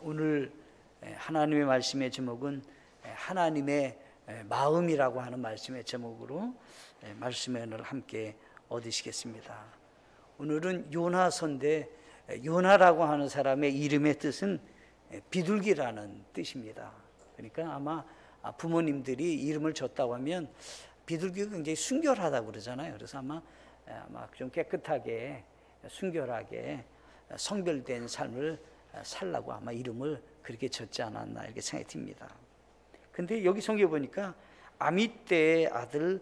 오늘 하나님의 말씀의 제목은 하나님의 마음이라고 하는 말씀의 제목으로 말씀의 은혜를 함께 얻으시겠습니다. 오늘은 요나서인데 요나라고 하는 사람의 이름의 뜻은 비둘기라는 뜻입니다. 그러니까 아마 부모님들이 이름을 줬다고 하면 비둘기가 굉장히 순결하다고 그러잖아요. 그래서 아마 좀 깨끗하게 순결하게 성별된 삶을 살라고 아마 이름을 그렇게 줬지 않았나 이렇게 생각이 듭니다. 근데 여기 성경에 보니까 아미떼의 아들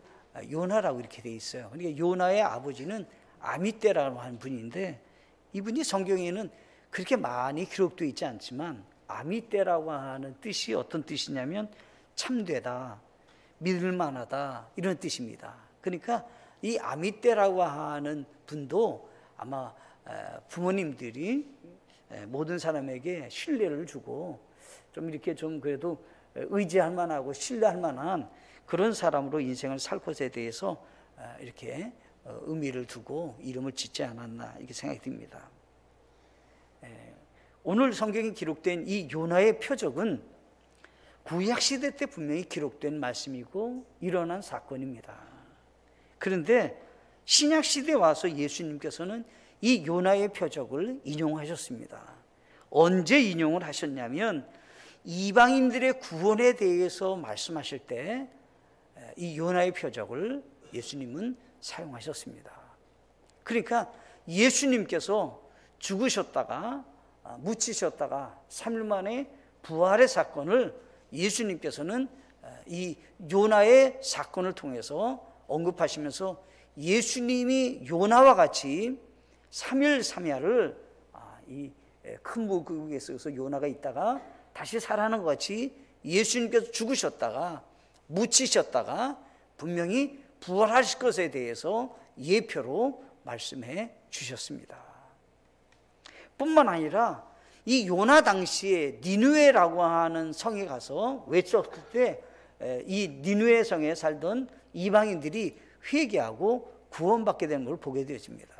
요나라고 이렇게 돼 있어요. 그러니까 요나의 아버지는 아미떼라고 하는 분인데 이분이 성경에는 그렇게 많이 기록되어 있지 않지만 아미떼라고 하는 뜻이 어떤 뜻이냐면 참되다, 믿을만하다 이런 뜻입니다. 그러니까 이 아미떼라고 하는 분도 아마 부모님들이 모든 사람에게 신뢰를 주고 좀 이렇게 좀 그래도 의지할 만하고 신뢰할 만한 그런 사람으로 인생을 살 것에 대해서 이렇게 의미를 두고 이름을 짓지 않았나 이렇게 생각이 듭니다. 오늘 성경에 기록된 이 요나의 표적은 구약시대 때 분명히 기록된 말씀이고 일어난 사건입니다. 그런데 신약시대에 와서 예수님께서는 이 요나의 표적을 인용하셨습니다. 언제 인용을 하셨냐면 이방인들의 구원에 대해서 말씀하실 때 이 요나의 표적을 예수님은 사용하셨습니다. 그러니까 예수님께서 죽으셨다가 묻히셨다가 3일 만에 부활의 사건을 예수님께서는 이 요나의 사건을 통해서 언급하시면서 예수님이 요나와 같이 3일 3야를 이 큰 물고기에 서 요나가 있다가 다시 살아나는 것 같이 예수님께서 죽으셨다가 묻히셨다가 분명히 부활하실 것에 대해서 예표로 말씀해 주셨습니다. 뿐만 아니라 이 요나 당시에 니느웨라고 하는 성에 가서 외쳤을 때 이 니느웨 성에 살던 이방인들이 회개하고 구원받게 되는 걸 보게 되어집니다.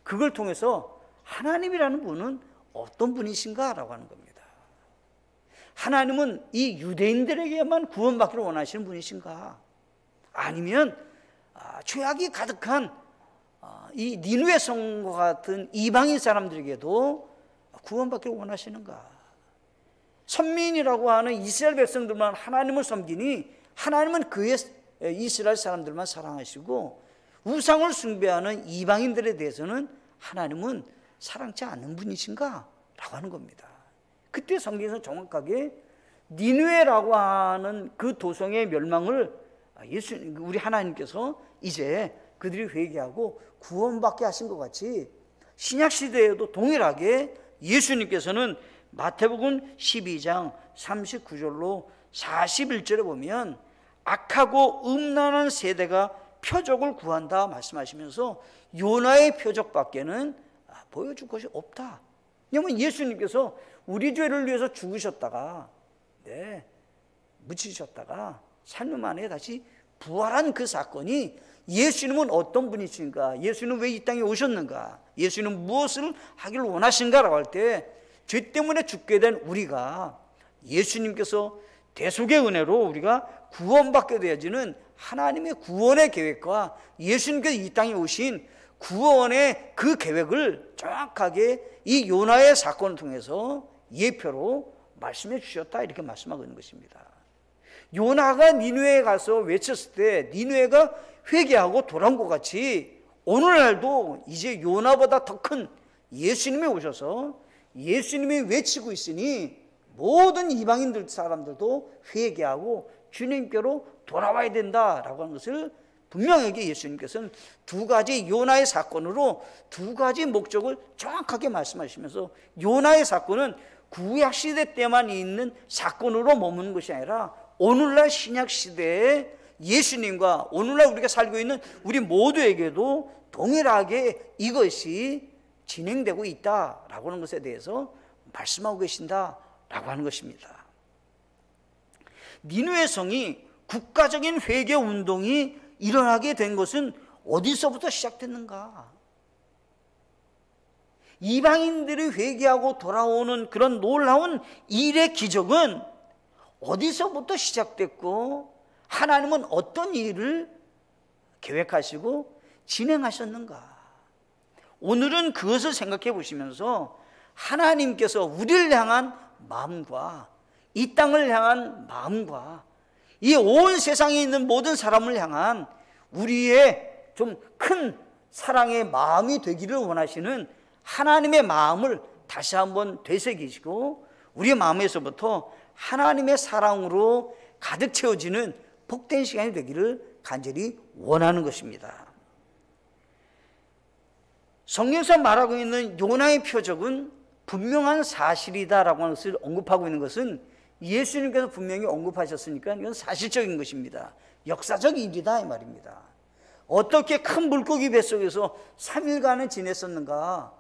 그걸 통해서 하나님이라는 분은 어떤 분이신가 라고 하는 겁니다. 하나님은 이 유대인들에게만 구원받기를 원하시는 분이신가? 아니면 죄악이 가득한 이 니느웨 성과 같은 이방인 사람들에게도 구원받기를 원하시는가? 선민이라고 하는 이스라엘 백성들만 하나님을 섬기니 하나님은 그의 이스라엘 사람들만 사랑하시고 우상을 숭배하는 이방인들에 대해서는 하나님은 사랑치 않는 분이신가? 라고 하는 겁니다. 그때 성경에서 정확하게 니느웨라고 하는 그 도성의 멸망을 우리 하나님께서 이제 그들이 회개하고 구원받게 하신 것 같이 신약시대에도 동일하게 예수님께서는 마태복음 12장 39절로 41절에 보면 악하고 음란한 세대가 표적을 구한다 말씀하시면서 요나의 표적밖에는 보여줄 것이 없다. 왜냐하면 예수님께서 우리 죄를 위해서 죽으셨다가 묻히셨다가 3일 만에 다시 부활한 그 사건이 예수님은 어떤 분이신가? 예수님은 왜 이 땅에 오셨는가? 예수님은 무엇을 하기를 원하신가라고 할 때 죄 때문에 죽게 된 우리가 예수님께서 대속의 은혜로 우리가 구원받게 되어지는 하나님의 구원의 계획과 예수님께서 이 땅에 오신 구원의 그 계획을 정확하게 이 요나의 사건을 통해서 예표로 말씀해 주셨다 이렇게 말씀하고 있는 것입니다. 요나가 니느웨에 가서 외쳤을 때 니느웨가 회개하고 돌아온 것 같이 오늘날도 이제 요나보다 더 큰 예수님이 오셔서 예수님이 외치고 있으니 모든 이방인들 사람들도 회개하고 주님께로 돌아와야 된다라고 하는 것을 분명하게 예수님께서는 두 가지 요나의 사건으로 두 가지 목적을 정확하게 말씀하시면서 요나의 사건은 구약시대 때만 있는 사건으로 머무는 것이 아니라 오늘날 신약시대에 예수님과 오늘날 우리가 살고 있는 우리 모두에게도 동일하게 이것이 진행되고 있다라고 하는 것에 대해서 말씀하고 계신다라고 하는 것입니다. 니느웨 성이 국가적인 회개 운동이 일어나게 된 것은 어디서부터 시작됐는가? 이방인들이 회개하고 돌아오는 그런 놀라운 일의 기적은 어디서부터 시작됐고 하나님은 어떤 일을 계획하시고 진행하셨는가? 오늘은 그것을 생각해 보시면서 하나님께서 우리를 향한 마음과 이 땅을 향한 마음과 이 온 세상에 있는 모든 사람을 향한 우리의 좀 큰 사랑의 마음이 되기를 원하시는 하나님의 마음을 다시 한번 되새기시고 우리의 마음에서부터 하나님의 사랑으로 가득 채워지는 복된 시간이 되기를 간절히 원하는 것입니다. 성경에서 말하고 있는 요나의 표적은 분명한 사실이다라고 하는 것을 언급하고 있는 것은 예수님께서 분명히 언급하셨으니까 이건 사실적인 것입니다. 역사적 일이다 이 말입니다. 어떻게 큰 물고기 뱃속에서 3일간은 지냈었는가?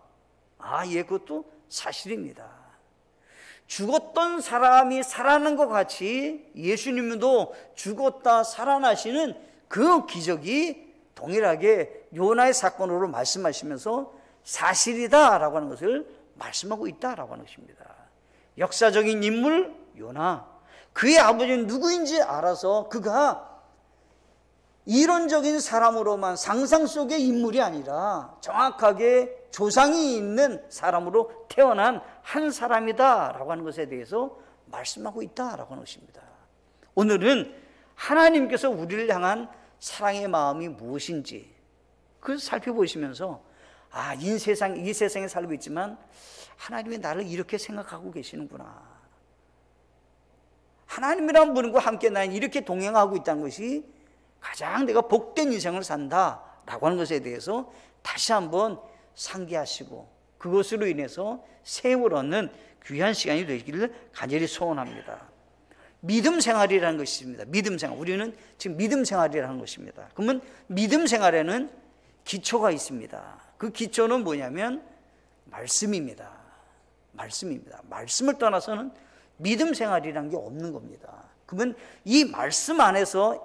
예, 그것도 사실입니다. 죽었던 사람이 살아나는 것 같이 예수님도 죽었다 살아나시는 그 기적이 동일하게 요나의 사건으로 말씀하시면서 사실이다라고 하는 것을 말씀하고 있다라고 하는 것입니다. 역사적인 인물 요나, 그의 아버지는 누구인지 알아서 그가 이론적인 사람으로만 상상 속의 인물이 아니라 정확하게 조상이 있는 사람으로 태어난 한 사람이다라고 하는 것에 대해서 말씀하고 있다라고 하는 것입니다. 오늘은 하나님께서 우리를 향한 사랑의 마음이 무엇인지 그걸 살펴보시면서 이 세상에 살고 있지만 하나님이 나를 이렇게 생각하고 계시는구나. 하나님이라는 분과 함께 나는 이렇게 동행하고 있다는 것이 가장 내가 복된 인생을 산다라고 하는 것에 대해서 다시 한번 상기하시고 그것으로 인해서 세임을 얻는 귀한 시간이 되기를 간절히 소원합니다. 믿음 생활이라는 것이 있습니다. 믿음 생활. 우리는 지금 믿음 생활이라는 것입니다. 그러면 믿음 생활에는 기초가 있습니다. 그 기초는 뭐냐면 말씀입니다. 말씀입니다. 말씀을 떠나서는 믿음 생활이라는 게 없는 겁니다. 그러면 이 말씀 안에서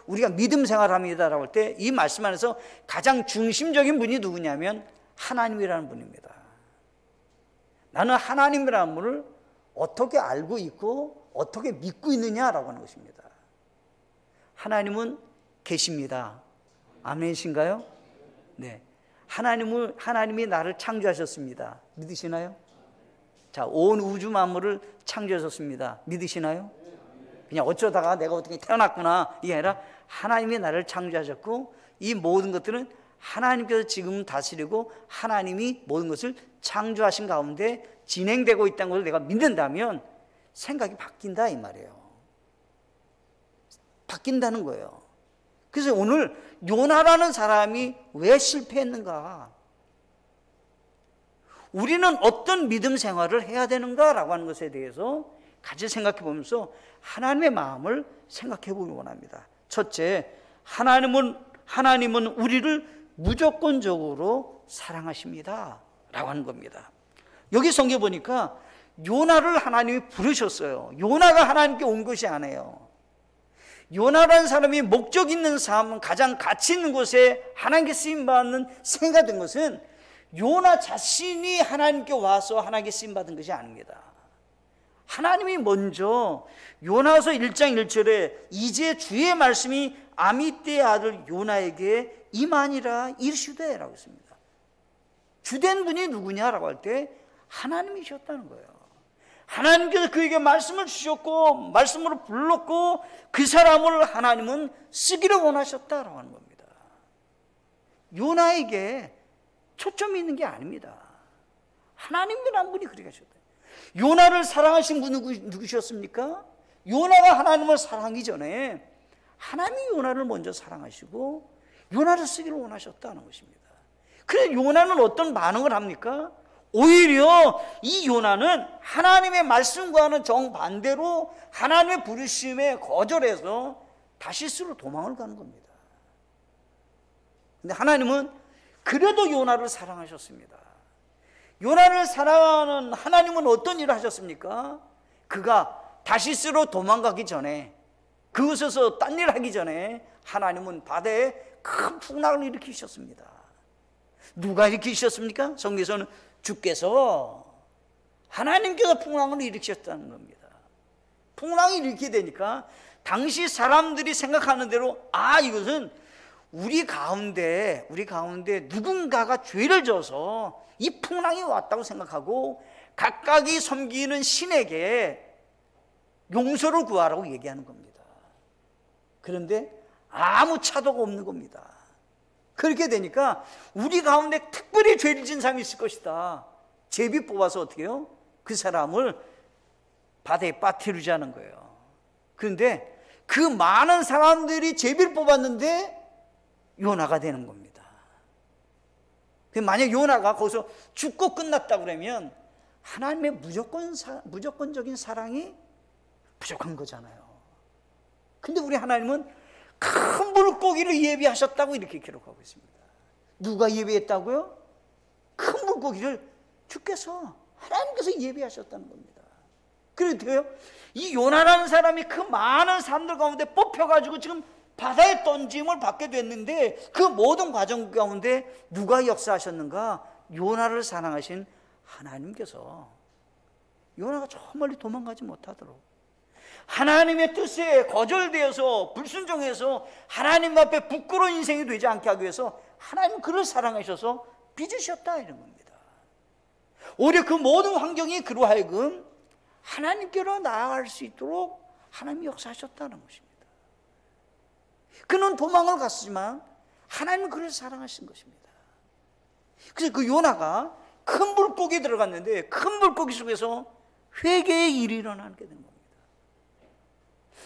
우리가 믿음 생활합니다라고 할 때 이 말씀 안에서 가장 중심적인 분이 누구냐면 하나님이라는 분입니다. 나는 하나님이라는 분을 어떻게 알고 있고 어떻게 믿고 있느냐라고 하는 것입니다. 하나님은 계십니다. 아멘이신가요? 네. 하나님이 나를 창조하셨습니다. 믿으시나요? 자, 온 우주 만물을 창조하셨습니다. 믿으시나요? 그냥 어쩌다가 내가 어떻게 태어났구나 이게 아니라 하나님이 나를 창조하셨고 이 모든 것들은 하나님께서 지금 다스리고 하나님이 모든 것을 창조하신 가운데 진행되고 있다는 것을 내가 믿는다면 생각이 바뀐다 이 말이에요. 바뀐다는 거예요. 그래서 오늘 요나라는 사람이 왜 실패했는가? 우리는 어떤 믿음 생활을 해야 되는가라고 하는 것에 대해서 같이 생각해 보면서 하나님의 마음을 생각해 보기 원합니다. 첫째, 하나님은 우리를 무조건적으로 사랑하십니다 라고 하는 겁니다. 여기 성경 보니까 요나를 하나님이 부르셨어요. 요나가 하나님께 온 것이 아니에요. 요나라는 사람이 목적 있는 삶, 가장 가치 있는 곳에 하나님께 쓰임받는 생가 된 것은 요나 자신이 하나님께 와서 하나님께 쓰임받은 것이 아닙니다. 하나님이 먼저 요나서 1장 1절에 이제 주의 말씀이 아미떼의 아들 요나에게 임하니라 이르시되 라고 했습니다. 주된 분이 누구냐라고 할 때 하나님이셨다는 거예요. 하나님께서 그에게 말씀을 주셨고 말씀으로 불렀고 그 사람을 하나님은 쓰기를 원하셨다라고 하는 겁니다. 요나에게 초점이 있는 게 아닙니다. 하나님이라는 분이 그렇게 하셨다. 요나를 사랑하신 분이 누구셨습니까? 요나가 하나님을 사랑하기 전에 하나님이 요나를 먼저 사랑하시고 요나를 쓰기를 원하셨다는 것입니다. 그래서 요나는 어떤 반응을 합니까? 오히려 이 요나는 하나님의 말씀과는 정반대로 하나님의 부르심에 거절해서 다시스로 도망을 가는 겁니다. 근데 하나님은 그래도 요나를 사랑하셨습니다. 요나를 사랑하는 하나님은 어떤 일을 하셨습니까? 그가 다시스로 도망가기 전에 그곳에서 딴 일을 하기 전에 하나님은 바다에 큰 풍랑을 일으키셨습니다. 누가 일으키셨습니까? 성경에서는 주께서, 하나님께서 풍랑을 일으키셨다는 겁니다. 풍랑이 이렇게 되니까 당시 사람들이 생각하는 대로, 이것은 우리 가운데 누군가가 죄를 져서 이 풍랑이 왔다고 생각하고 각각이 섬기는 신에게 용서를 구하라고 얘기하는 겁니다. 그런데 아무 차도가 없는 겁니다. 그렇게 되니까 우리 가운데 특별히 죄를 진 사람이 있을 것이다. 제비 뽑아서 어떻게 해요? 그 사람을 바다에 빠뜨리자는 거예요. 그런데 그 많은 사람들이 제비를 뽑았는데 요나가 되는 겁니다. 만약 요나가 거기서 죽고 끝났다 그러면 하나님의 무조건적인 사랑이 부족한 거잖아요. 근데 우리 하나님은 큰 물고기를 예비하셨다고 이렇게 기록하고 있습니다. 누가 예비했다고요? 큰 물고기를 주께서, 하나님께서 예비하셨다는 겁니다. 그래도요, 이 요나라는 사람이 그 많은 사람들 가운데 뽑혀가지고 지금 바다에 던짐을 받게 됐는데, 그 모든 과정 가운데 누가 역사하셨는가? 요나를 사랑하신 하나님께서 요나가 저 멀리 도망가지 못하도록, 하나님의 뜻에 거절되어서 불순종해서 하나님 앞에 부끄러운 인생이 되지 않게 하기 위해서 하나님 그를 사랑하셔서 빚으셨다, 이런 겁니다. 오히려 그 모든 환경이 그로 하여금 하나님께로 나아갈 수 있도록 하나님이 역사하셨다는 것입니다. 그는 도망을 갔지만 하나님은 그를 사랑하신 것입니다. 그래서 그 요나가 큰 물고기에 들어갔는데 큰 물고기 속에서 회개의 일이 일어나게 되는 겁니다.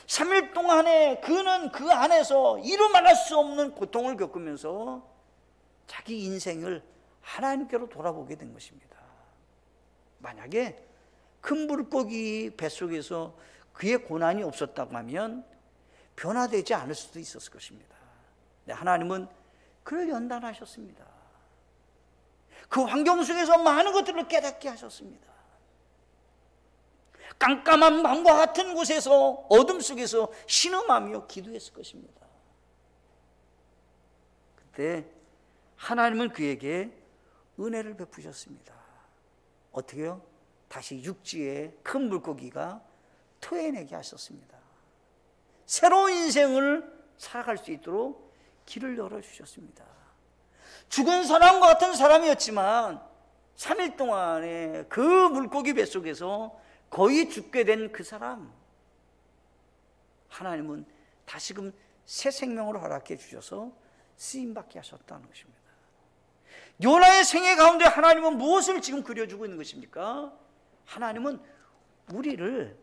3일 동안에 그는 그 안에서 이루 말할 수 없는 고통을 겪으면서 자기 인생을 하나님께로 돌아보게 된 것입니다. 만약에 큰 물고기 뱃속에서 그의 고난이 없었다고 하면 변화되지 않을 수도 있었을 것입니다. 하나님은 그를 연단하셨습니다. 그 환경 속에서 많은 것들을 깨닫게 하셨습니다. 깜깜한 밤과 같은 곳에서 어둠 속에서 신음하며 기도했을 것입니다. 그때 하나님은 그에게 은혜를 베푸셨습니다. 어떻게요? 다시 육지에 큰 물고기가 토해내게 하셨습니다. 새로운 인생을 살아갈 수 있도록 길을 열어주셨습니다. 죽은 사람과 같은 사람이었지만 3일 동안에 그 물고기 뱃속에서 거의 죽게 된 그 사람, 하나님은 다시금 새 생명을 허락해 주셔서 쓰임받게 하셨다는 것입니다. 요나의 생애 가운데 하나님은 무엇을 지금 그려주고 있는 것입니까? 하나님은 우리를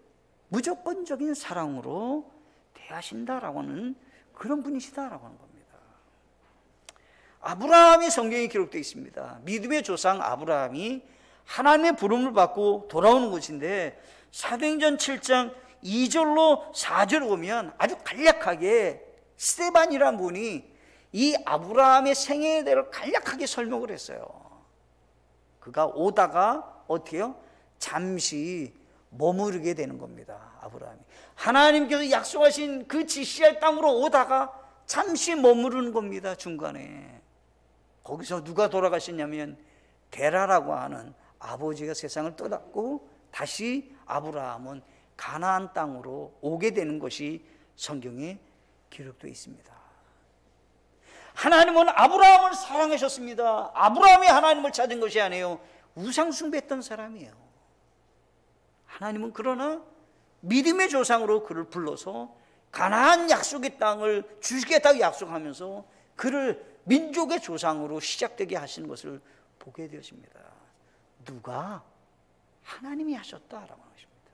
무조건적인 사랑으로 대하신다라고 하는 그런 분이시다라고 하는 겁니다. 아브라함이 성경에 기록되어 있습니다. 믿음의 조상 아브라함이 하나님의 부름을 받고 돌아오는 것인데, 사도행전 7장 2절로 4절을 보면 아주 간략하게 스데반이라는 분이 이 아브라함의 생애에 대해 간략하게 설명을 했어요. 그가 오다가 어떻게 해요? 잠시 머무르게 되는 겁니다. 아브라함이 하나님께서 약속하신 그 지시할 땅으로 오다가 잠시 머무르는 겁니다. 중간에 거기서 누가 돌아가셨냐면 데라라고 하는 아버지가 세상을 떠났고 다시 아브라함은 가나안 땅으로 오게 되는 것이 성경에 기록되어 있습니다. 하나님은 아브라함을 사랑하셨습니다. 아브라함이 하나님을 찾은 것이 아니에요. 우상 숭배했던 사람이에요. 하나님은 그러나 믿음의 조상으로 그를 불러서 가나안 약속의 땅을 주시겠다고 약속하면서 그를 민족의 조상으로 시작되게 하시는 것을 보게 되었습니다. 누가? 하나님이 하셨다라고 하십니다.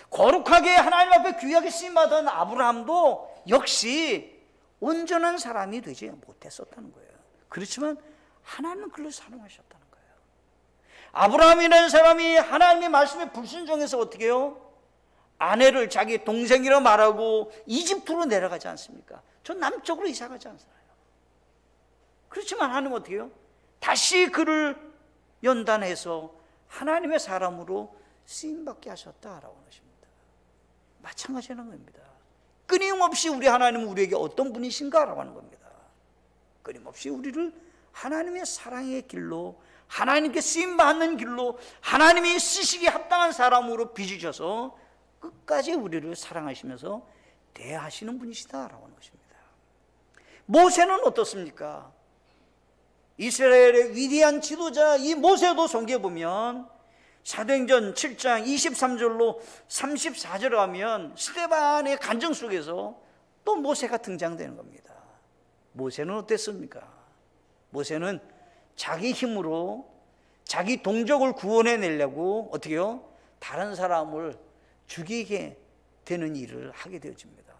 거룩하게 하나님 앞에 귀하게 쓰임받은 아브라함도 역시 온전한 사람이 되지 못했었다는 거예요. 그렇지만 하나님은 그를 사랑하셨다는 거예요. 아브라함이라는 사람이 하나님의 말씀에 불순종해서 어떻게 해요? 아내를 자기 동생이라 말하고 이집트로 내려가지 않습니까? 저 남쪽으로 이사가지 않잖아요. 그렇지만 하나님은 어떻게 해요? 다시 그를 연단해서 하나님의 사람으로 쓰임받게 하셨다라고 하십니다. 마찬가지라는 겁니다. 끊임없이 우리 하나님은 우리에게 어떤 분이신가라고 하는 겁니다. 끊임없이 우리를 하나님의 사랑의 길로, 하나님께 쓰임받는 길로, 하나님이 쓰시기에 합당한 사람으로 빚으셔서 끝까지 우리를 사랑하시면서 대하시는 분이시다라고 하는 것입니다. 모세는 어떻습니까? 이스라엘의 위대한 지도자 이 모세도 성경에 보면 사도행전 7장 23절로 34절에 가면 스데반의 간증 속에서 또 모세가 등장되는 겁니다. 모세는 어땠습니까? 모세는 자기 힘으로 자기 동족을 구원해내려고 어떻게요? 다른 사람을 죽이게 되는 일을 하게 되어집니다.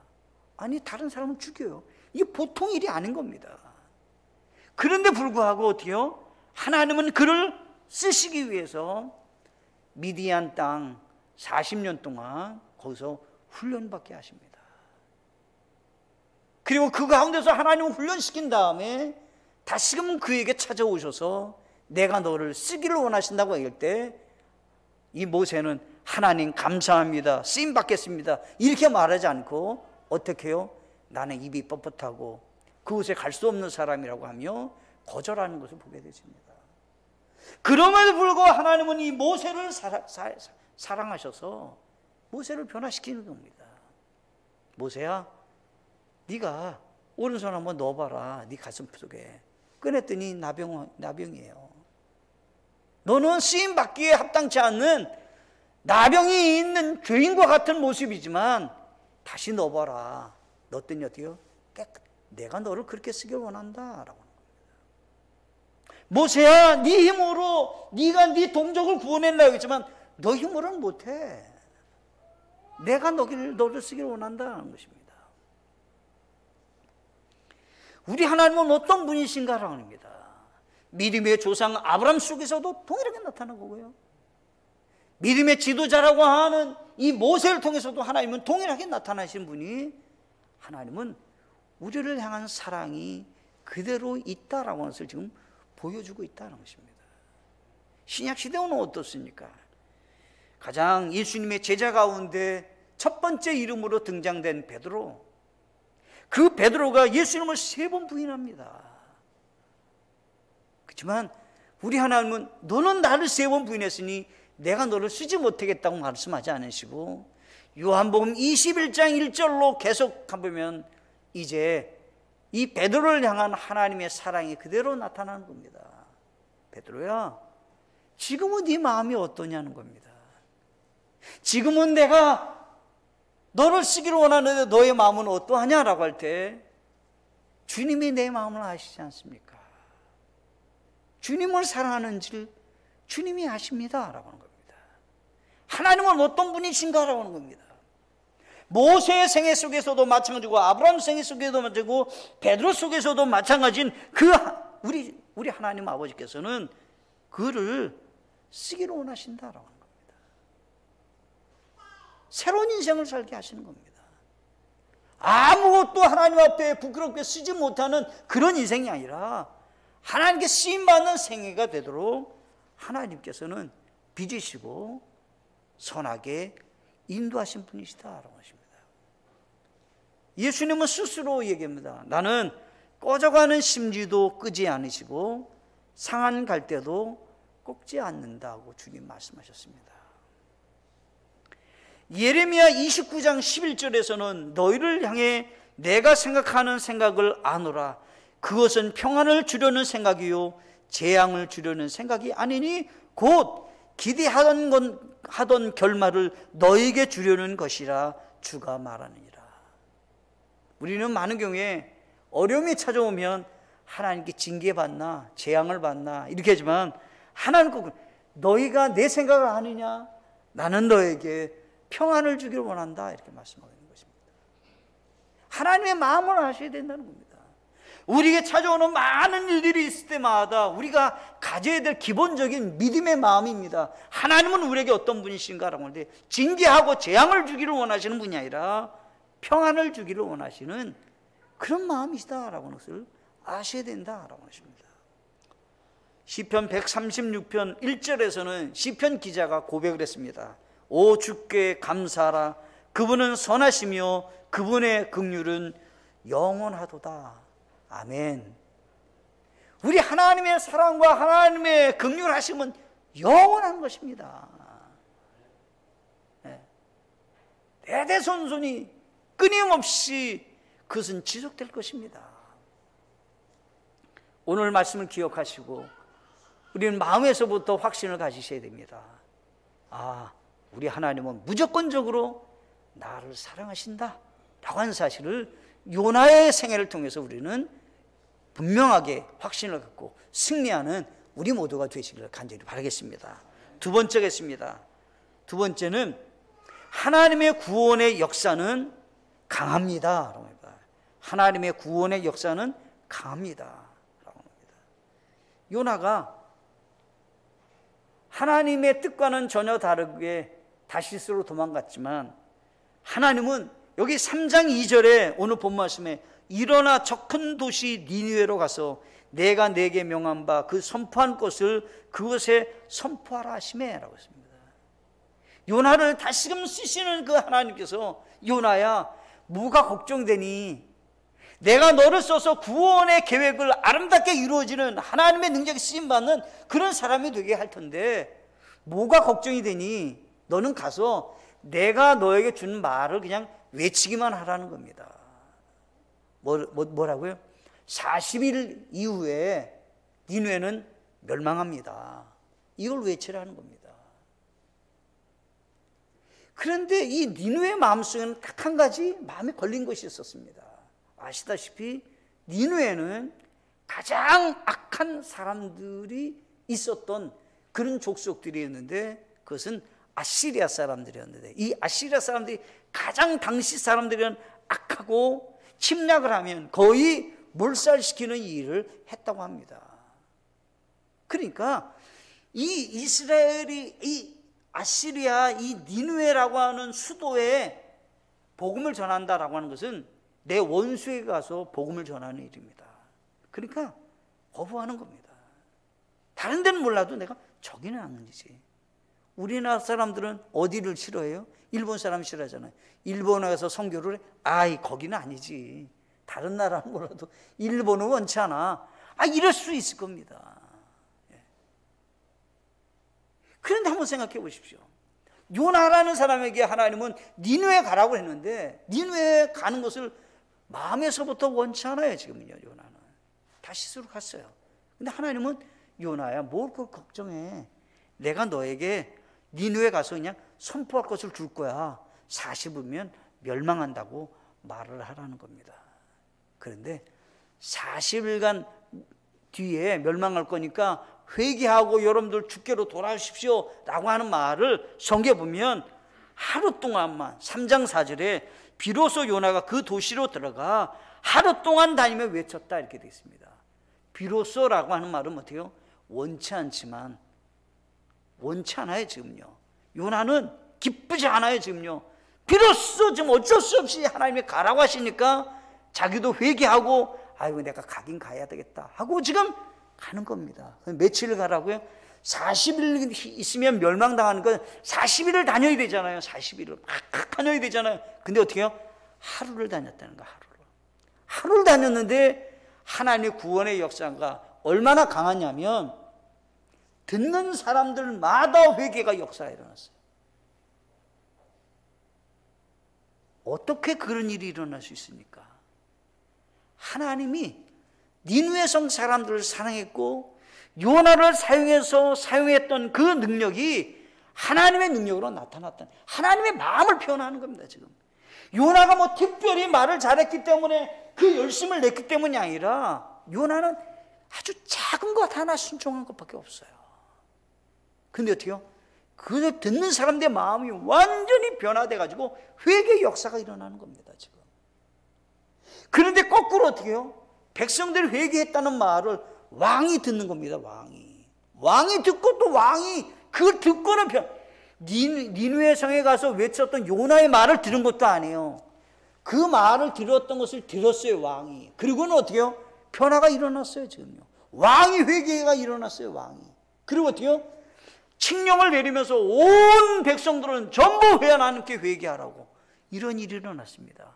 아니, 다른 사람을 죽여요. 이게 보통 일이 아닌 겁니다. 그런데 불구하고 어떻게요? 하나님은 그를 쓰시기 위해서 미디안 땅 40년 동안 거기서 훈련받게 하십니다. 그리고 그 가운데서 하나님을 훈련시킨 다음에 다시금 그에게 찾아오셔서 내가 너를 쓰기를 원하신다고 얘기할 때 이 모세는 하나님 감사합니다, 쓰임 받겠습니다 이렇게 말하지 않고 어떻게 해요? 나는 입이 뻣뻣하고 그곳에 갈 수 없는 사람이라고 하며 거절하는 것을 보게 되십니다. 그럼에도 불구하고 하나님은 이 모세를 사랑하셔서 모세를 변화시키는 겁니다. 모세야, 네가 오른손 한번 넣어봐라. 네 가슴 속에. 꺼냈더니 나병이에요. 너는 쓰임받기에 합당치 않는 나병이 있는 죄인과 같은 모습이지만 다시 넣어봐라. 넣었더니 어때요? 내가 너를 그렇게 쓰길 원한다 라고. 모세야, 네 힘으로 네가 네 동족을 구원해내려고 했지만 너 힘으로는 못해. 내가 너를 쓰길 원한다는 것입니다. 우리 하나님은 어떤 분이신가라고 합니다. 믿음의 조상 아브라함 속에서도 동일하게 나타난 거고요. 믿음의 지도자라고 하는 이 모세를 통해서도 하나님은 동일하게 나타나신 분이, 하나님은 우리를 향한 사랑이 그대로 있다라고 하는 것을 지금 보여주고 있다는 것입니다. 신약시대는 어떻습니까? 가장 예수님의 제자 가운데 첫 번째 이름으로 등장된 베드로, 그 베드로가 예수님을 3번 부인합니다. 그렇지만 우리 하나님은 너는 나를 3번 부인했으니 내가 너를 쓰지 못하겠다고 말씀하지 않으시고, 요한복음 21장 1절로 계속 가보면 이제 이 베드로를 향한 하나님의 사랑이 그대로 나타나는 겁니다. 베드로야, 지금은 네 마음이 어떠냐는 겁니다. 지금은 내가 너를 쓰기를 원하는데 너의 마음은 어떠하냐라고 할 때 주님이 내 마음을 아시지 않습니까? 주님을 사랑하는지를 주님이 아십니다라고 하는 겁니다. 하나님은 어떤 분이신가라고 하는 겁니다. 모세의 생애 속에서도 마찬가지고, 아브라함 생애 속에도 마찬가지고, 베드로 속에서도 마찬가지인 우리 하나님 아버지께서는 그를 쓰기를 원하신다라고 하는 겁니다. 새로운 인생을 살게 하시는 겁니다. 아무것도 하나님 앞에 부끄럽게 쓰지 못하는 그런 인생이 아니라 하나님께 쓰임받는 생애가 되도록 하나님께서는 빚으시고 선하게 인도하신 분이시다라고 하십니다. 예수님은 스스로 얘기합니다. 나는 꺼져가는 심지도 끄지 않으시고 상한 갈대도 꺾지 않는다고 주님 말씀하셨습니다. 예레미야 29장 11절에서는 너희를 향해 내가 생각하는 생각을 아노라. 그것은 평안을 주려는 생각이요 재앙을 주려는 생각이 아니니 곧 기대하던 결말을 너에게 주려는 것이라 주가 말하느니라. 우리는 많은 경우에 어려움이 찾아오면 하나님께 징계받나 재앙을 받나 이렇게 하지만, 하나님 꼭 너희가 내 생각을 아느냐, 나는 너에게 평안을 주기를 원한다 이렇게 말씀하고 있는 것입니다. 하나님의 마음을 아셔야 된다는 겁니다. 우리에게 찾아오는 많은 일들이 있을 때마다 우리가 가져야 될 기본적인 믿음의 마음입니다. 하나님은 우리에게 어떤 분이신가라고 하는데, 징계하고 재앙을 주기를 원하시는 분이 아니라 평안을 주기를 원하시는 그런 마음이시다라고 하는 것을 아셔야 된다라고 하십니다. 시편 136편 1절에서는 시편 기자가 고백을 했습니다. 오 주께 감사하라. 그분은 선하시며 그분의 긍휼은 영원하도다. 아멘. 우리 하나님의 사랑과 하나님의 긍휼하심은 영원한 것입니다. 대대손손이 끊임없이 그것은 지속될 것입니다. 오늘 말씀을 기억하시고 우리는 마음에서부터 확신을 가지셔야 됩니다. 아, 우리 하나님은 무조건적으로 나를 사랑하신다 라고 하는 사실을 요나의 생애를 통해서 우리는 분명하게 확신을 갖고 승리하는 우리 모두가 되시기를 간절히 바라겠습니다. 두 번째겠습니다. 두 번째는 하나님의 구원의 역사는 강합니다. 하나님의 구원의 역사는 강합니다. 요나가 하나님의 뜻과는 전혀 다르게 다시스로 도망갔지만 하나님은 여기 3장 2절에 오늘 본 말씀에 일어나 저 큰 도시 니느웨로 가서 내가 네게 명한 바 그 선포한 것을 그곳에 선포하라 하시매 라고 했습니다. 요나를 다시금 쓰시는 그 하나님께서 요나야 뭐가 걱정되니? 내가 너를 써서 구원의 계획을 아름답게 이루어지는 하나님의 능력이 쓰임받는 그런 사람이 되게 할 텐데 뭐가 걱정이 되니? 너는 가서 내가 너에게 준 말을 그냥 외치기만 하라는 겁니다. 뭐라고요? 40일 이후에 니느웨는 멸망합니다. 이걸 외치라는 겁니다. 그런데 이 니느웨 마음속에는 딱 한 가지 마음에 걸린 것이 있었습니다. 아시다시피 니느웨는 가장 악한 사람들이 있었던 그런 족속들이었는데 그것은 아시리아 사람들이었는데 이 아시리아 사람들이 가장 당시 사람들은 악하고 침략을 하면 거의 몰살시키는 일을 했다고 합니다. 그러니까 이 이스라엘이 이 아시리아 이 니느웨라고 하는 수도에 복음을 전한다라고 하는 것은 내 원수에게 가서 복음을 전하는 일입니다. 그러니까 거부하는 겁니다. 다른 데는 몰라도 내가 저기는 안 되지. 우리나라 사람들은 어디를 싫어해요? 일본 사람 싫어하잖아요. 일본에 가서 선교를 해? 아이 거기는 아니지. 다른 나라는 몰라도 일본은 원치 않아. 아 이럴 수 있을 겁니다. 그런데 한번 생각해 보십시오. 요나라는 사람에게 하나님은 니느웨 가라고 했는데 니느웨 가는 것을 마음에서부터 원치 않아요. 지금은요. 요나는 다시스로 갔어요. 근데 하나님은 요나야 뭘 그걸 걱정해. 내가 너에게 니느웨 가서 그냥 선포할 것을 줄 거야. 40이면 멸망한다고 말을 하라는 겁니다. 그런데 40일간 뒤에 멸망할 거니까 회개하고 여러분들 주께로 돌아오십시오 라고 하는 말을 성경에 보면 하루 동안만 3장 4절에 비로소 요나가 그 도시로 들어가 하루 동안 다니며 외쳤다 이렇게 되어 있습니다. 비로소라고 하는 말은 어때요? 원치 않지만 원치 않아요 지금요. 요나는 기쁘지 않아요 지금요. 비로소 지금 어쩔 수 없이 하나님이 가라고 하시니까 자기도 회개하고 아이고 내가 가긴 가야 되겠다 하고 지금 가는 겁니다. 며칠 가라고요? 40일 있으면 멸망당하는 건 40일을 다녀야 되잖아요. 40일을 막 다녀야 되잖아요. 근데 어떻게 해요? 하루를 다녔다는 거야. 하루를 다녔는데 하나님의 구원의 역사가 얼마나 강하냐면 듣는 사람들마다 회개가 역사가 일어났어요. 어떻게 그런 일이 일어날 수 있습니까? 하나님이 니느웨 성 사람들을 사랑했고 요나를 사용했던 그 능력이 하나님의 능력으로 나타났던 하나님의 마음을 표현하는 겁니다. 지금 요나가 뭐 특별히 말을 잘했기 때문에 그 열심을 냈기 때문이 아니라 요나는 아주 작은 것 하나 순종한 것밖에 없어요. 근데 어떻게요? 그 듣는 사람들의 마음이 완전히 변화돼 가지고 회개의 역사가 일어나는 겁니다. 지금 그런데 거꾸로 어떻게 해요? 백성들이 회개했다는 말을 왕이 듣는 겁니다. 왕이 듣고 또 왕이 그걸 듣고는 니느웨 성에 가서 외쳤던 요나의 말을 들은 것도 아니에요. 그 말을 들었던 것을 들었어요. 왕이. 그리고는 어떻게 해요? 변화가 일어났어요. 지금요. 왕이 회개가 일어났어요. 왕이. 그리고 어떻게 해요? 칙령을 내리면서 온 백성들은 전부 하나님께 회개하라고 이런 일이 일어났습니다.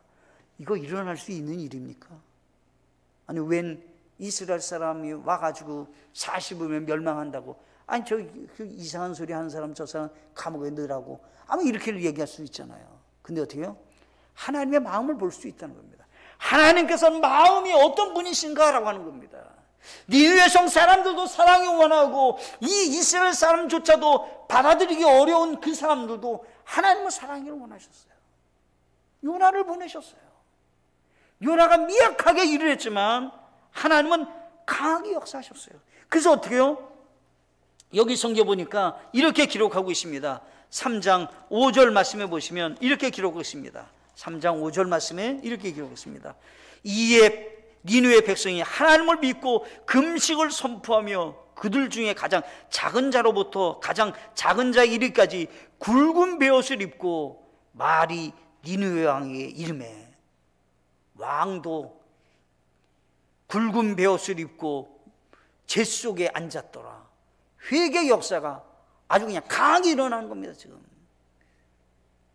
이거 일어날 수 있는 일입니까? 아니 웬 이스라엘 사람이 와가지고 40이면 멸망한다고, 아니 저 그 이상한 소리 하는 사람 저 사람 감옥에 넣으라고 아마 이렇게 얘기할 수 있잖아요. 근데 어떻게 해요? 하나님의 마음을 볼 수 있다는 겁니다. 하나님께서는 마음이 어떤 분이신가라고 하는 겁니다. 니느웨 성 사람들도 사랑이 원하고 이 이스라엘 사람조차도 받아들이기 어려운 그 사람들도 하나님은 사랑을 원하셨어요. 요나를 보내셨어요. 요나가 미약하게 일을 했지만 하나님은 강하게 역사하셨어요. 그래서 어떻게 해요? 여기 성경 보니까 이렇게 기록하고 있습니다. 3장 5절 말씀에 보시면 이렇게 기록하고 있습니다. 3장 5절 말씀에 이렇게 기록했습니다. 이에 니느웨 백성이 하나님을 믿고 금식을 선포하며 그들 중에 가장 작은 자로부터 가장 작은 자 이르기까지 굵은 베옷을 입고 말이 니느웨 왕에게 이르매, 왕도 굵은 베옷을 입고 제 속에 앉았더라. 회개 역사가 아주 그냥 강하게 일어나는 겁니다. 지금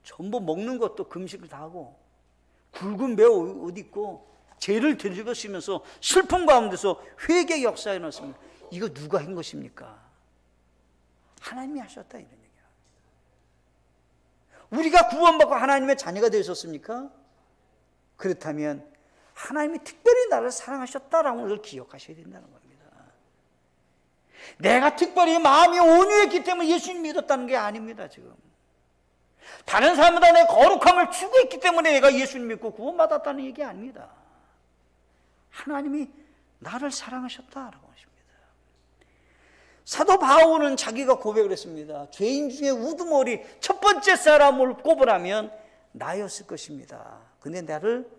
전부 먹는 것도 금식을 다 하고 굵은 베옷 옷 입고 죄를 들이쓰면서 슬픔 가운데서 회개 역사에 넣었습니다. 이거 누가 한 것입니까? 하나님이 하셨다, 이런 얘기야. 우리가 구원받고 하나님의 자녀가 되셨습니까? 그렇다면 하나님이 특별히 나를 사랑하셨다라는 것을 기억하셔야 된다는 겁니다. 내가 특별히 마음이 온유했기 때문에 예수님 믿었다는 게 아닙니다. 지금 다른 사람보다 내 거룩함을 추구했기 때문에 내가 예수님 믿고 구원받았다는 얘기 아닙니다. 하나님이 나를 사랑하셨다라고 하십니다. 사도 바울은 자기가 고백을 했습니다. 죄인 중에 우두머리 첫 번째 사람을 꼽으라면 나였을 것입니다. 근데 나를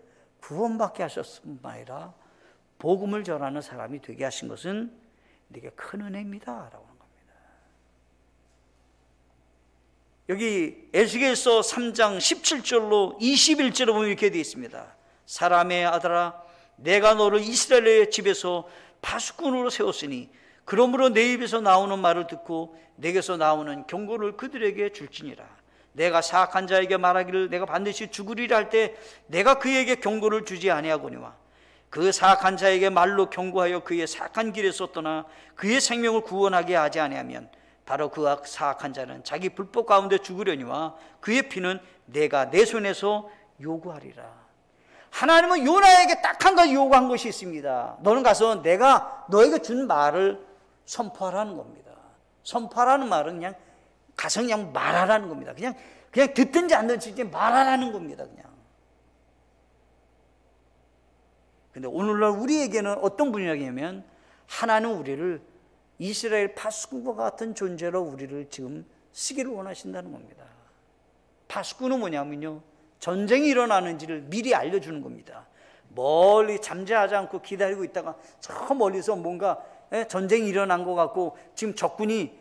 구원받게 하셨을 뿐만 아니라 복음을 전하는 사람이 되게 하신 것은 내게 큰 은혜입니다 라고 하는 겁니다. 여기 에스겔서 3장 17절로 21절로 보면 이렇게 되어 있습니다. 사람의 아들아, 내가 너를 이스라엘의 집에서 파수꾼으로 세웠으니 그러므로 내 입에서 나오는 말을 듣고 내게서 나오는 경고를 그들에게 줄지니라. 내가 사악한 자에게 말하기를 내가 반드시 죽으리라 할 때 내가 그에게 경고를 주지 아니하거니와 그 사악한 자에게 말로 경고하여 그의 사악한 길에서 떠나 그의 생명을 구원하게 하지 아니하면 바로 그 사악한 자는 자기 불법 가운데 죽으려니와 그의 피는 내가 내 손에서 요구하리라. 하나님은 요나에게 딱 한 가지 요구한 것이 있습니다. 너는 가서 내가 너에게 준 말을 선포하라는 겁니다. 선포하라는 말은 그냥 가서 그냥 말하라는 겁니다. 그냥 듣든지 안 듣든지 말하라는 겁니다. 그냥. 근데 오늘날 우리에게는 어떤 분이냐면 하나님은 우리를 이스라엘 파수꾼과 같은 존재로 우리를 지금 쓰기를 원하신다는 겁니다. 파수꾼은 뭐냐면요, 전쟁이 일어나는지를 미리 알려주는 겁니다. 멀리 잠재하지 않고 기다리고 있다가 저 멀리서 뭔가 전쟁이 일어난 것 같고 지금 적군이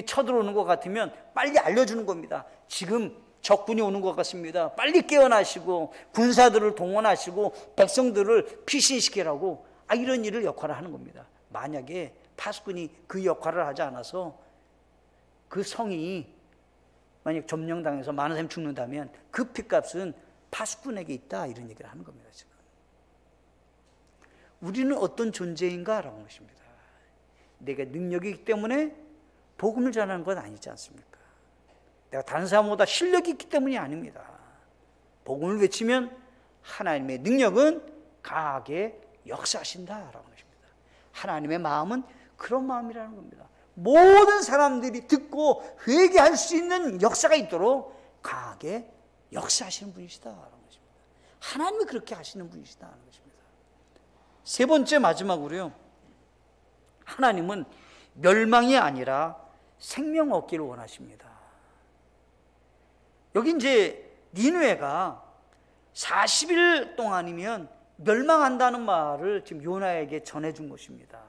쳐들어오는 것 같으면 빨리 알려주는 겁니다. 지금 적군이 오는 것 같습니다. 빨리 깨어나시고 군사들을 동원하시고 백성들을 피신시키라고 이런 일을 역할을 하는 겁니다. 만약에 파수꾼이 그 역할을 하지 않아서 그 성이 만약 점령당해서 많은 사람이 죽는다면 그 핏값은 파수꾼에게 있다, 이런 얘기를 하는 겁니다. 지금 우리는 어떤 존재인가라고 하는 것입니다. 내가 능력이 있기 때문에 복음을 전하는 건 아니지 않습니까? 내가 다른 사람보다 실력이 있기 때문이 아닙니다. 복음을 외치면 하나님의 능력은 강하게 역사하신다라고 하는 것입니다. 하나님의 마음은 그런 마음이라는 겁니다. 모든 사람들이 듣고 회개할 수 있는 역사가 있도록 강하게 역사하시는 분이시다라는 것입니다. 하나님이 그렇게 하시는 분이시다라는 것입니다. 세 번째 마지막으로요, 하나님은 멸망이 아니라 생명 얻기를 원하십니다. 여기 이제 니느웨가 40일 동안이면 멸망한다는 말을 지금 요나에게 전해준 것입니다.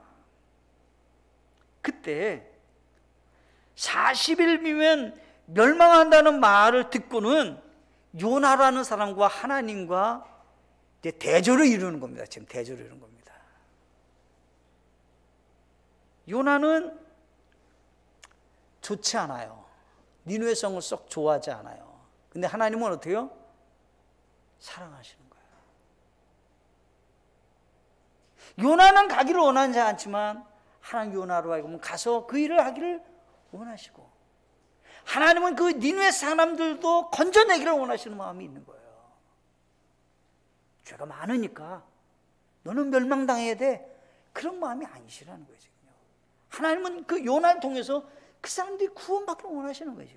그때 40일이면 멸망한다는 말을 듣고는 요나라는 사람과 하나님과 이제 대조를 이루는 겁니다. 지금 대조를 이루는 겁니다. 요나는 좋지 않아요. 니느웨 성을 썩 좋아하지 않아요. 근데 하나님은 어때요? 사랑하시는 거예요. 요나는 가기를 원하지 않지만 하나님 요나로 하여금 가서 그 일을 하기를 원하시고, 하나님은 그 니느웨 사람들도 건져내기를 원하시는 마음이 있는 거예요. 죄가 많으니까 너는 멸망당해야 돼, 그런 마음이 아니시라는 거죠. 하나님은 그 요나를 통해서 그 사람들이 구원받기를 원하시는 거죠.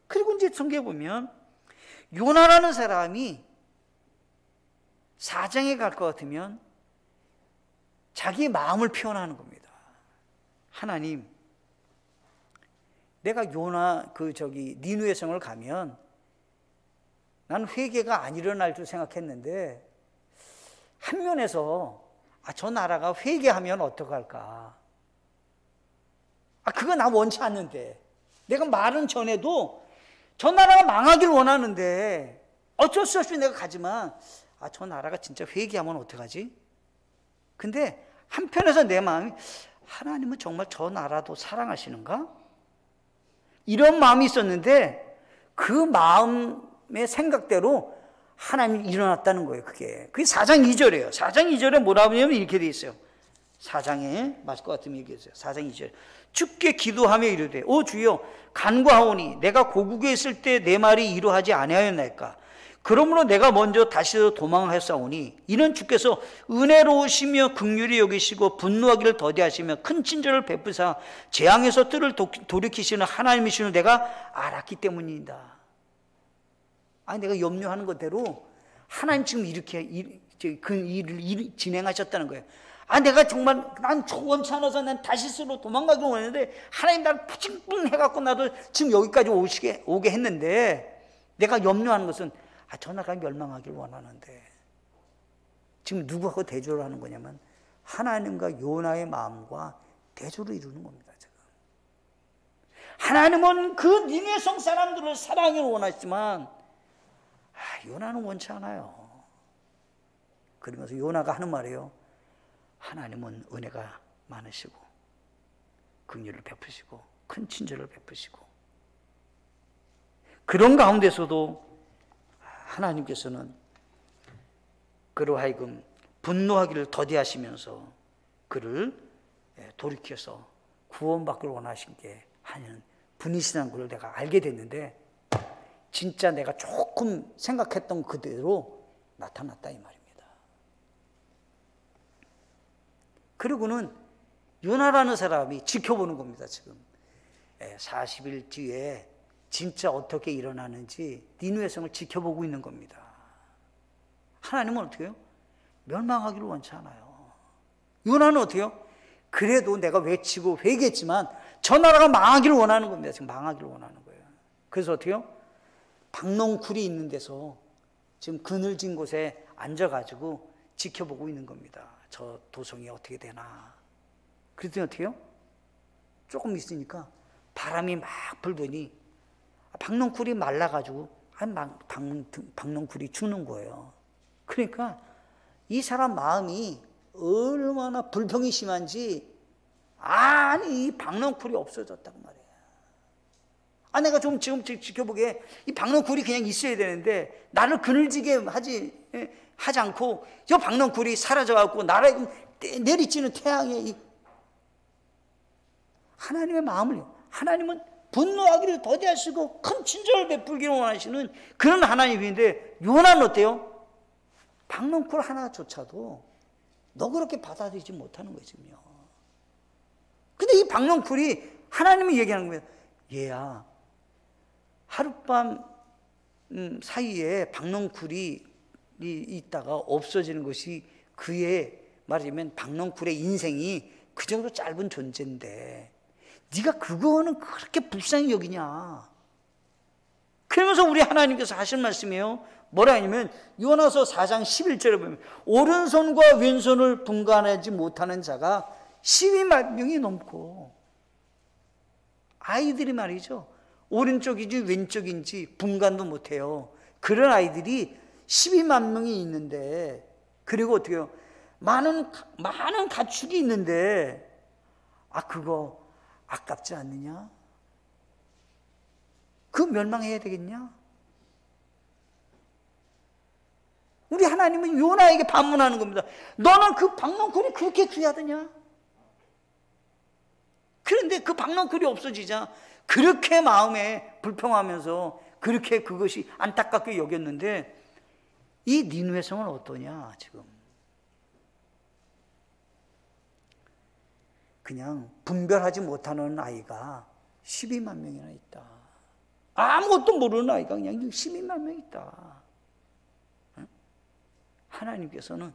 그리고 이제 성경에 보면 요나라는 사람이 사장에 갈 것 같으면 자기의 마음을 표현하는 겁니다. 하나님, 내가 요나 니느웨 성을 가면 난 회개가 안 일어날 줄 생각했는데 한 면에서 저 나라가 회개하면 어떡할까? 그거 나 원치 않는데, 내가 말은 전에도 저 나라가 망하길 원하는데 어쩔 수 없이 내가 가지만 저 나라가 진짜 회개하면 어떡하지? 근데 한편에서 내 마음이, 하나님은 정말 저 나라도 사랑하시는가? 이런 마음이 있었는데 그 마음의 생각대로 하나님이 일어났다는 거예요. 그게 4장 2절이에요. 4장 2절에 뭐라고 하냐면 이렇게 돼 있어요. 4장에 맞을 것 같으면 얘기했어요. 4장 2절. 주께 기도하며 이르되, 오 주여, 간구하오니 내가 고국에 있을 때 내 말이 이루하지 아니하였나이까? 그러므로 내가 먼저 다시 도망하였사오니 이는 주께서 은혜로우시며 긍휼히 여기시고 분노하기를 더디하시며 큰 친절을 베푸사 재앙에서 뜰을 돌이키시는 하나님이시는 내가 알았기 때문이다. 내가 염려하는 것대로 하나님 지금 이렇게 그 일을 진행하셨다는 거예요. 내가 정말 난 원치 않아서 난 다시스로 도망가기 원했는데 하나님 나를 푸짐 해갖고 나도 지금 여기까지 오게 했는데, 내가 염려하는 것은 저 나라가 멸망하길 원하는데 지금 누구하고 대조를 하는 거냐면 하나님과 요나의 마음과 대조를 이루는 겁니다. 지금 하나님은 그 니느웨 성 사람들을 사랑하기를 원하지만 요나는 원치 않아요. 그러면서 요나가 하는 말이에요. 하나님은 은혜가 많으시고 긍휼을 베푸시고 큰 친절을 베푸시고, 그런 가운데서도 하나님께서는 그로 하여금 분노하기를 더디하시면서 그를 돌이켜서 구원받기를 원하신 게 하는 분이시라는 걸 내가 알게 됐는데, 진짜 내가 조금 생각했던 그대로 나타났다 이 말입니다. 그리고는 요나라는 사람이 지켜보는 겁니다. 지금 40일 뒤에 진짜 어떻게 일어나는지 니느웨 성을 지켜보고 있는 겁니다. 하나님은 어떻게 해요? 멸망하기를 원치 않아요. 요나는 어떻게 해요? 그래도 내가 외치고 회개했지만 저 나라가 망하기를 원하는 겁니다. 지금 망하기를 원하는 거예요. 그래서 어떻게 해요? 박농쿨이 있는 데서 지금 그늘진 곳에 앉아가지고 지켜보고 있는 겁니다. 저 도성이 어떻게 되나. 그랬더니 어떻게 해요? 조금 있으니까 바람이 막 불더니 박농쿨이 말라가지고 박농쿨이 죽는 거예요. 그러니까 이 사람 마음이 얼마나 불평이 심한지, 이 박농쿨이 없어졌다고 말이에요. 내가 좀 지금 지켜보기에 이 박농쿨이 그냥 있어야 되는데 나를 그늘지게 하지 않고 저 박농쿨이 사라져갖고 나라에 내리치는 태양에 하나님의 마음을, 하나님은 분노하기를 더디하시고 큰 친절을 베풀기를 원하시는 그런 하나님인데, 요나는 어때요? 박농쿨 하나조차도 너그럽게 받아들이지 못하는 거거든요. 근데 이 박농쿨이 하나님이 얘기하는 거예요. 얘야, 하룻밤 사이에 박농쿨이 있다가 없어지는 것이 그의, 말하자면 박농쿨의 인생이 그 정도 짧은 존재인데 네가 그거는 그렇게 불쌍히 여기냐. 그러면서 우리 하나님께서 하신 말씀이에요. 뭐라 하냐면 요나서 4장 11절에 보면 오른손과 왼손을 분간하지 못하는 자가 12만 명이 넘고, 아이들이 말이죠, 오른쪽인지 왼쪽인지 분간도 못해요. 그런 아이들이 12만 명이 있는데, 그리고 어떻게 해요? 많은 가축이 있는데 그거 아깝지 않느냐? 그거 멸망해야 되겠냐? 우리 하나님은 요나에게 반문하는 겁니다. 너는 그 박넝쿨이 그렇게 귀하더냐? 그런데 그 박넝쿨이 없어지자 그렇게 마음에 불평하면서 그렇게 그것이 안타깝게 여겼는데, 이 니느웨 성은 어떠냐 지금? 그냥 분별하지 못하는 아이가 12만 명이나 있다. 아무것도 모르는 아이가 그냥 12만 명 있다. 하나님께서는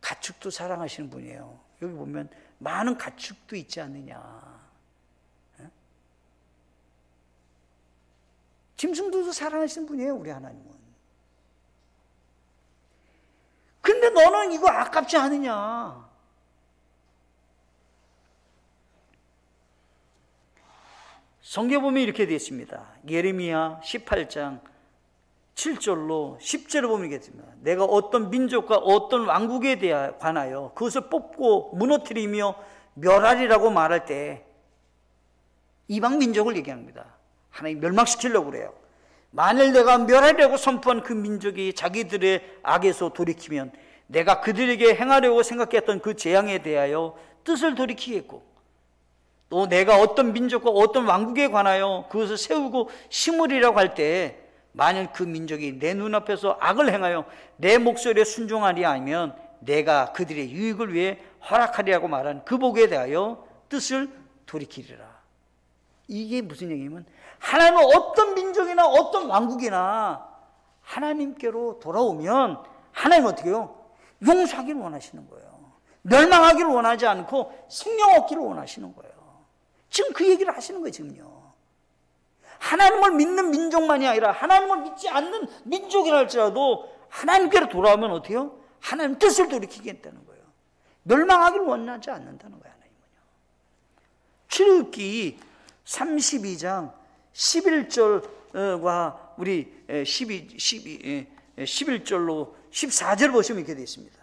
가축도 사랑하시는 분이에요. 여기 보면 많은 가축도 있지 않느냐. 짐승들도 사랑하시는 분이에요, 우리 하나님은. 근데 너는 이거 아깝지 않느냐. 성경에 보면 이렇게 되어 있습니다. 예레미야 18장 7절로 10절을 보면 이렇게 됩니다. 내가 어떤 민족과 어떤 왕국에 관하여 그것을 뽑고 무너뜨리며 멸하리라고 말할 때 이방 민족을 얘기합니다. 하나님 멸망시키려고 그래요. 만일 내가 멸하려고 선포한 그 민족이 자기들의 악에서 돌이키면 내가 그들에게 행하려고 생각했던 그 재앙에 대하여 뜻을 돌이키겠고, 또 내가 어떤 민족과 어떤 왕국에 관하여 그것을 세우고 심으리라고 할 때 만일 그 민족이 내 눈앞에서 악을 행하여 내 목소리에 순종하리 아니면 내가 그들의 유익을 위해 허락하리라고 말한 그 복에 대하여 뜻을 돌이키리라. 이게 무슨 얘기냐면, 하나님은 어떤 민족이나 어떤 왕국이나 하나님께로 돌아오면 하나님은 어떻게 해요? 용서하기를 원하시는 거예요. 멸망하기를 원하지 않고 생명 얻기를 원하시는 거예요. 지금 그 얘기를 하시는 거예요, 지금요. 하나님을 믿는 민족만이 아니라 하나님을 믿지 않는 민족이라 할지라도 하나님께로 돌아오면 어떻게 해요? 하나님 뜻을 돌이키겠다는 거예요. 멸망하기를 원하지 않는다는 거예요, 하나님은요. 출애굽기 32장 11절과 우리 11절로 14절 보시면 이렇게 되어 있습니다.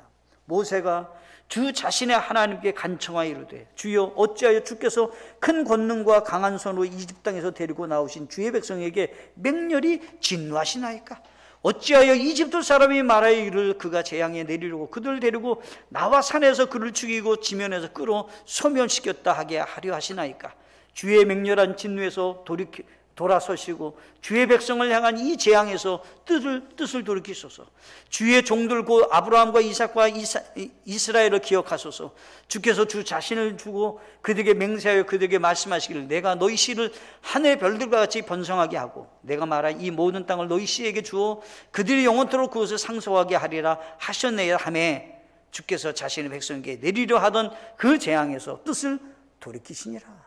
모세가 주 자신의 하나님께 간청하여 이르되, 주여 어찌하여 주께서 큰 권능과 강한 손으로 이집 땅에서 데리고 나오신 주의 백성에게 맹렬히 진노하시나이까? 어찌하여 이집트 사람이 말하여 이르를 그가 재앙에 내리려고 그들을 데리고 나와 산에서 그를 죽이고 지면에서 끌어 소멸시켰다 하게 하려 하시나이까? 주의 맹렬한 진노에서 돌아서시고 주의 백성을 향한 이 재앙에서 뜻을 돌이키소서. 주의 종들 곧 아브라함과 이삭과 이스라엘을 기억하소서. 주께서 주 자신을 주고 그들에게 맹세하여 그들에게 말씀하시기를 내가 너희 씨를 하늘의 별들과 같이 번성하게 하고 내가 말한 이 모든 땅을 너희 씨에게 주어 그들이 영원토록 그것을 상속하게 하리라 하셨네요 하며, 주께서 자신의 백성에게 내리려 하던 그 재앙에서 뜻을 돌이키시니라.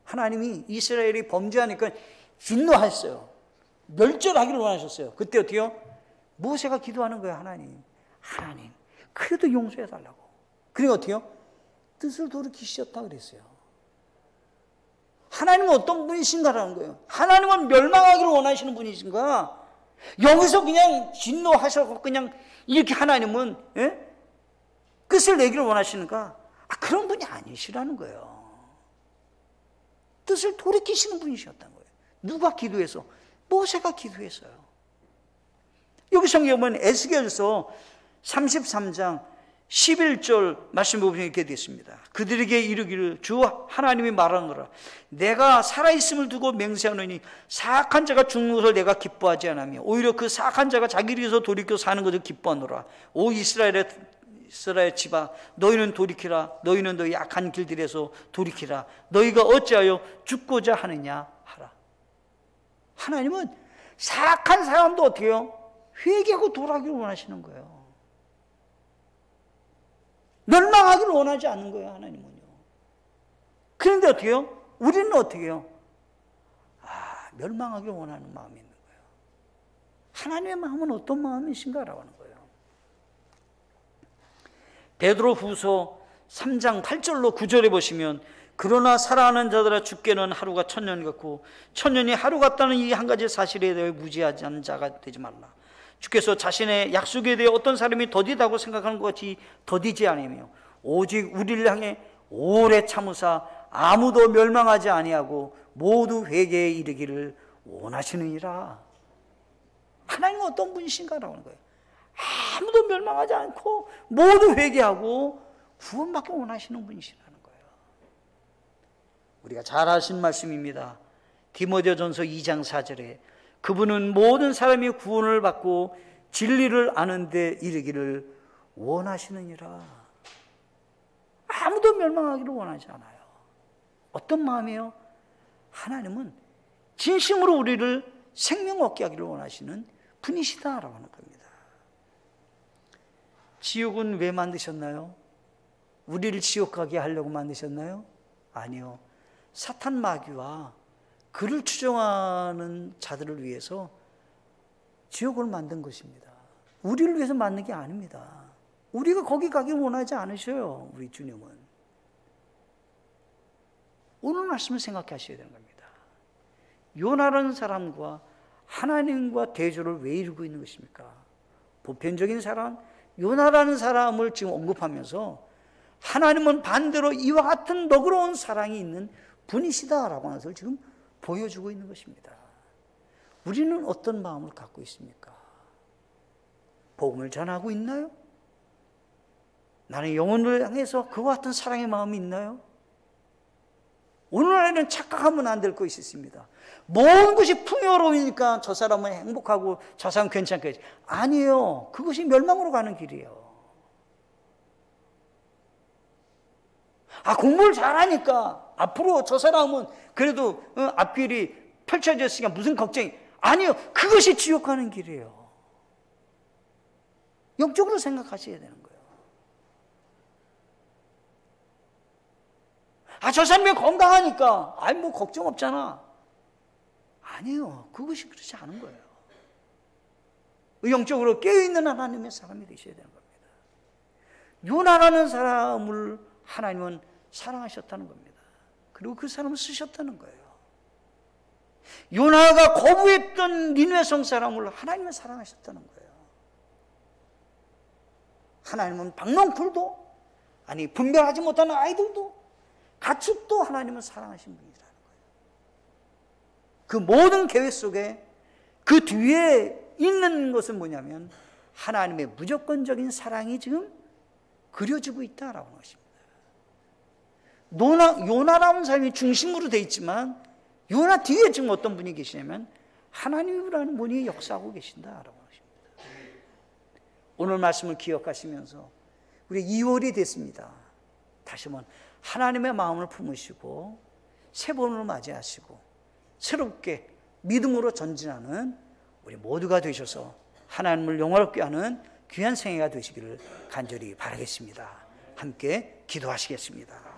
하나님이 이스라엘이 범죄하니까 진노했어요. 멸절하기를 원하셨어요. 그때 어떻게 해요? 모세가 기도하는 거예요. 하나님 그래도 용서해달라고. 그리고 어떻게 해요? 뜻을 돌이키셨다 그랬어요. 하나님은 어떤 분이신가라는 거예요. 하나님은 멸망하기를 원하시는 분이신가? 여기서 그냥 진노하셔서 그냥 이렇게 하나님은 끝을 내기를 원하시는가? 그런 분이 아니시라는 거예요. 뜻을 돌이키시는 분이셨다는 거예요. 누가 기도해서? 모세가 기도했어요. 여기 성경에 보면 에스겔서 33장 11절 말씀 보면 이렇게 되어 있습니다. 그들에게 이르기를 주 하나님이 말하노라. 내가 살아있음을 두고 맹세하노니 사악한 자가 죽는 것을 내가 기뻐하지 않으며 오히려 그 사악한 자가 자기에게서 돌이켜 사는 것을 기뻐하노라. 오 이스라엘의 집아, 너희는 돌이키라. 너희는 너희 악한 길들에서 돌이키라. 너희가 어찌하여 죽고자 하느냐 하라. 하나님은 사악한 사람도 어떻게 해요? 회개하고 돌아가기를 원하시는 거예요. 멸망하기를 원하지 않는 거예요, 하나님은요. 그런데 어떻게 해요? 우리는 어떻게 해요? 멸망하기를 원하는 마음이 있는 거예요. 하나님의 마음은 어떤 마음이신가라고 하는 거예요. 베드로후서 3장 8절로 9절에 보시면 그러나 살아가는 자들아 주께는 하루가 천년 같고 천년이 하루 같다는 이 한 가지 사실에 대해 무지하지 않은 자가 되지 말라. 주께서 자신의 약속에 대해 어떤 사람이 더디다고 생각하는 것 같이 더디지 않으며 오직 우리를 향해 오래 참으사 아무도 멸망하지 아니하고 모두 회개에 이르기를 원하시느니라. 하나님은 어떤 분이신가라고 하는 거예요. 아무도 멸망하지 않고 모두 회개하고 구원받기 원하시는 분이시라는 거예요. 우리가 잘 아신 말씀입니다. 디모데전서 2장 4절에 그분은 모든 사람이 구원을 받고 진리를 아는 데 이르기를 원하시느니라. 아무도 멸망하기를 원하지 않아요. 어떤 마음이에요? 하나님은 진심으로 우리를 생명 얻게 하기를 원하시는 분이시다라고 하는 겁니다. 지옥은 왜 만드셨나요? 우리를 지옥 가게 하려고 만드셨나요? 아니요. 사탄 마귀와 그를 추종하는 자들을 위해서 지옥을 만든 것입니다. 우리를 위해서 만든 게 아닙니다. 우리가 거기 가길 원하지 않으셔요. 우리 주님은. 오늘 말씀을 생각하셔야 되는 겁니다. 요나라는 사람과 하나님과 대조를 왜 이루고 있는 것입니까? 보편적인 사람, 요나라는 사람을 지금 언급하면서 하나님은 반대로 이와 같은 너그러운 사랑이 있는 분이시다라고 하는 것을 지금 보여주고 있는 것입니다. 우리는 어떤 마음을 갖고 있습니까? 복음을 전하고 있나요? 나는 영혼을 향해서 그와 같은 사랑의 마음이 있나요? 오늘날에는 착각하면 안 될 것이 있습니다. 모든 것이 풍요로우니까 저 사람은 행복하고 저 사람은 괜찮겠지. 아니에요. 그것이 멸망으로 가는 길이에요. 공부를 잘하니까 앞으로 저 사람은 그래도 앞길이 펼쳐졌으니까 무슨 걱정이. 아니요. 그것이 지옥 가는 길이에요. 영적으로 생각하셔야 되는 거예요. 저 사람이 건강하니까 뭐 걱정 없잖아. 아니요. 그것이 그렇지 않은 거예요. 영적으로 깨어있는 하나님의 사람이 되셔야 되는 겁니다. 요나라는 사람을 하나님은 사랑하셨다는 겁니다. 그리고 그 사람을 쓰셨다는 거예요. 요나가 거부했던 니느웨 성 사람을 하나님은 사랑하셨다는 거예요. 하나님은 박농풀도 분별하지 못하는 아이들도 가축도 하나님은 사랑하신 분이라는 거예요. 그 모든 계획 속에 그 뒤에 있는 것은 뭐냐면 하나님의 무조건적인 사랑이 지금 그려지고 있다라고 하는 것입니다. 요나라는 사람이 중심으로 되어 있지만 요나 뒤에 지금 어떤 분이 계시냐면 하나님이라는 분이 역사하고 계신다라고 하는 것입니다. 오늘 말씀을 기억하시면서 우리 2월이 됐습니다. 다시 한번 하나님의 마음을 품으시고 새 봄을 맞이하시고 새롭게 믿음으로 전진하는 우리 모두가 되셔서 하나님을 영화롭게 하는 귀한 생애가 되시기를 간절히 바라겠습니다. 함께 기도하시겠습니다.